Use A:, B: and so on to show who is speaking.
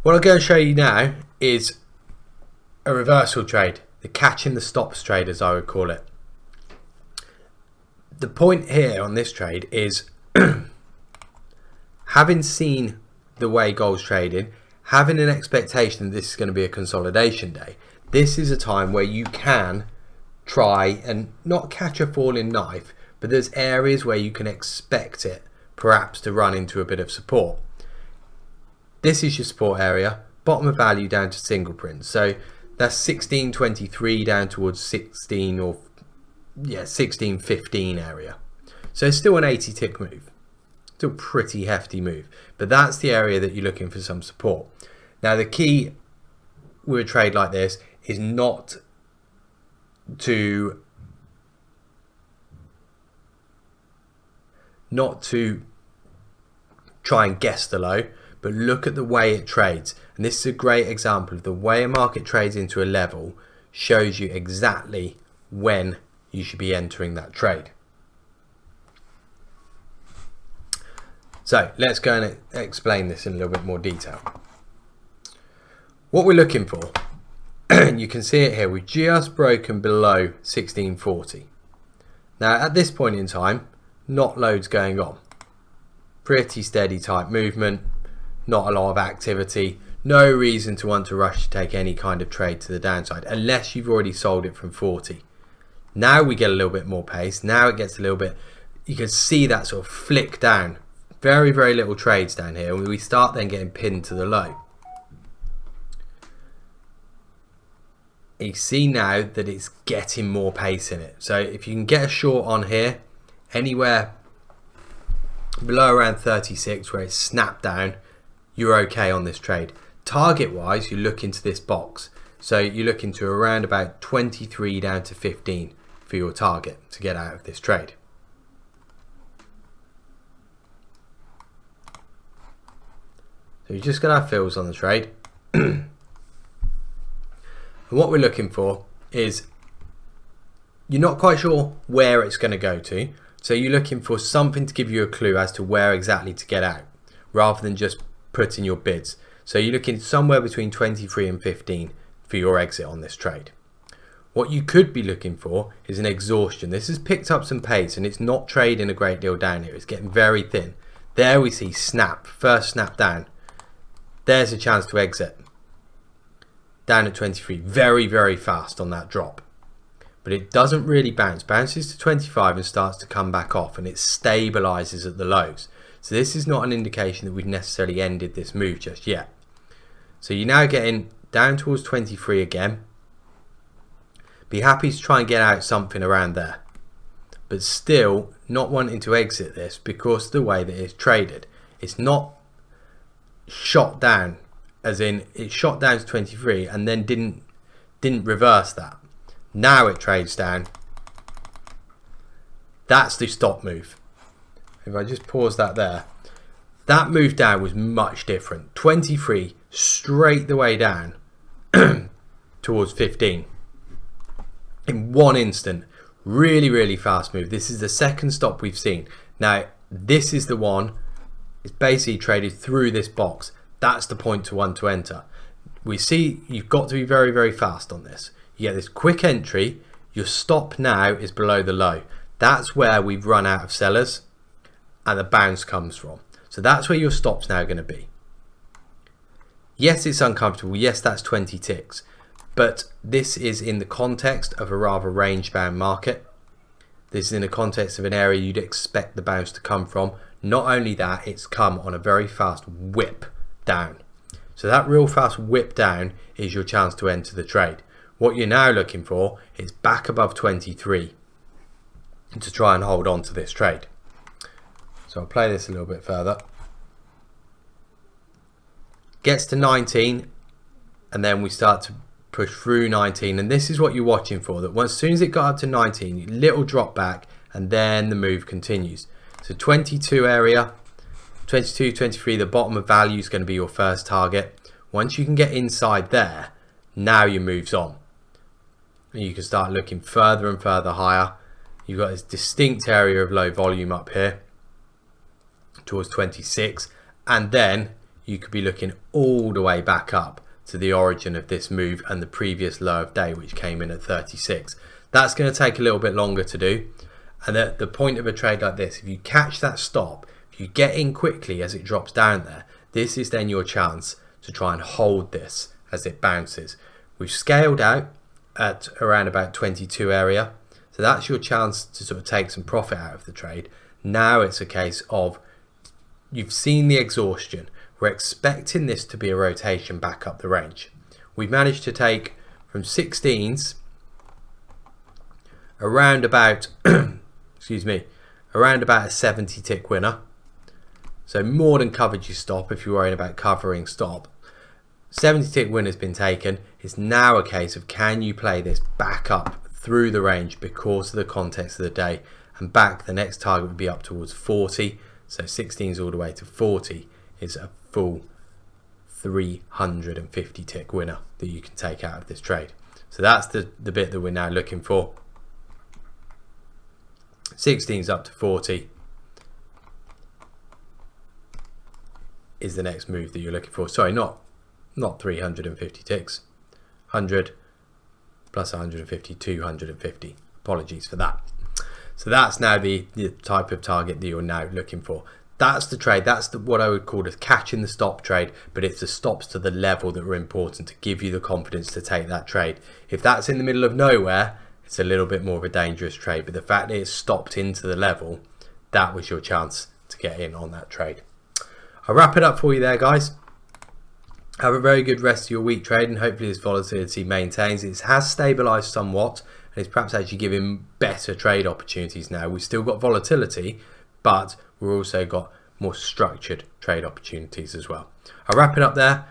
A: What I'm going to show you now is a reversal trade, the catching the stops trade, as I would call it. The point here on this trade is having seen the way gold's trading, having an expectation that this is going to be a consolidation day, this is a time where you can try and not catch a falling knife, but there's areas where you can expect it perhaps to run into a bit of support. This is your support area, bottom of value down to single print. So that's 16.23 down towards 16.15 area. So it's still an 80 tick move. Still pretty hefty move. But that's the area that you're looking for some support. Now the key with a trade like this is not to try and guess the low, but look at the way it trades. And this is a great example of the way a market trades into a level shows you exactly when you should be entering that trade. So let's go and explain this in a little bit more detail. What we're looking for, you can see it here, we've just broken below 1640. Now at this point in time, not loads going on. Pretty steady type movement, not a lot of activity, no reason to want to rush to take any kind of trade to the downside unless you've already sold it from 40. Now we get a little bit more pace. Now it gets a little bit, you can see that sort of flick down. Very, very little trades down here. We start then getting pinned to the low. You see now that it's getting more pace in it. So if you can get a short on here, anywhere below around 36 where it's snapped down, you're okay on this trade. Target wise, you look into this box. So you look into around about 23 down to 15 for your target to get out of this trade. So you're just going to have fills on the trade. And what we're looking for is you're not quite sure where it's going to go to. So you're looking for something to give you a clue as to where exactly to get out rather than just putting your bids. So you're looking somewhere between 23 and 15 for your exit on this trade. What you could be looking for is an exhaustion. This has picked up some pace and it's not trading a great deal down here. It's getting very thin. There we see snap, first snap down. There's a chance to exit. Down at 23, very, very fast on that drop. But it doesn't really bounce. Bounces to 25 and starts to come back off and it stabilizes at the lows. So this is not an indication that we've necessarily ended this move just yet. So you're now getting down towards 23 again. Be happy to try and get out something around there. But still not wanting to exit this because of the way that it's traded. It's not shot down, as in it shot down to 23 and then didn't reverse that. Now it trades down. That's the stop move. If I just pause that there, that move down was much different. 23 straight the way down towards 15 in one instant. Really, really fast move. This is the second stop we've seen. Now this is the one. It's basically traded through this box. That's the point to want to enter. We see you've got to be very, very fast on this. You get this quick entry. Your stop now is below the low. That's where we've run out of sellers and the bounce comes from. So that's where your stop's now going to be. Yes, it's uncomfortable. Yes, that's 20 ticks. But this is in the context of a rather range bound market. This is in the context of an area you'd expect the bounce to come from. Not only that, it's come on a very fast whip down. So that real fast whip down is your chance to enter the trade. What you're now looking for is back above 23 to try and hold on to this trade. So I'll play this a little bit further. Gets to 19 and then we start to push through 19, and this is what you're watching for, that as soon as it got up to 19, little drop back and then the move continues. So 22 area, 22, 23, the bottom of value is going to be your first target. Once you can get inside there, now your move's on. And you can start looking further and further higher. You've got this distinct area of low volume up here towards 26, and then you could be looking all the way back up to the origin of this move and the previous low of day, which came in at 36. That's going to take a little bit longer to do. And the point of a trade like this, if you catch that stop, if you get in quickly as it drops down there, this is then your chance to try and hold this as it bounces. We've scaled out at around about 22 area. So that's your chance to sort of take some profit out of the trade. Now it's a case of, you've seen the exhaustion. We're expecting this to be a rotation back up the range. We've managed to take from 16s around about, excuse me, around about a 70 tick winner. So more than covered your stop if you're worrying about covering stop. 70 tick winner has been taken. It's now a case of, can you play this back up through the range because of the context of the day, and back, the next target would be up towards 40. So 16s all the way to 40 is a full 350 tick winner that you can take out of this trade. So that's the bit that we're now looking for. 16s up to 40 is the next move that you're looking for. Sorry, not 350 ticks. 100 plus 150, 250. Apologies for that. So that's now the type of target that you're now looking for. That's the trade. That's what I would call a catching the stop trade, but it's the stops to the level that are important to give you the confidence to take that trade. If that's in the middle of nowhere, it's a little bit more of a dangerous trade, but the fact that it's stopped into the level, that was your chance to get in on that trade. I'll wrap it up for you there, guys. Have a very good rest of your week trading. Hopefully this volatility maintains. It has stabilized somewhat, and it's perhaps actually giving better trade opportunities now. We've still got volatility, but we've also got more structured trade opportunities as well. I'll wrap it up there.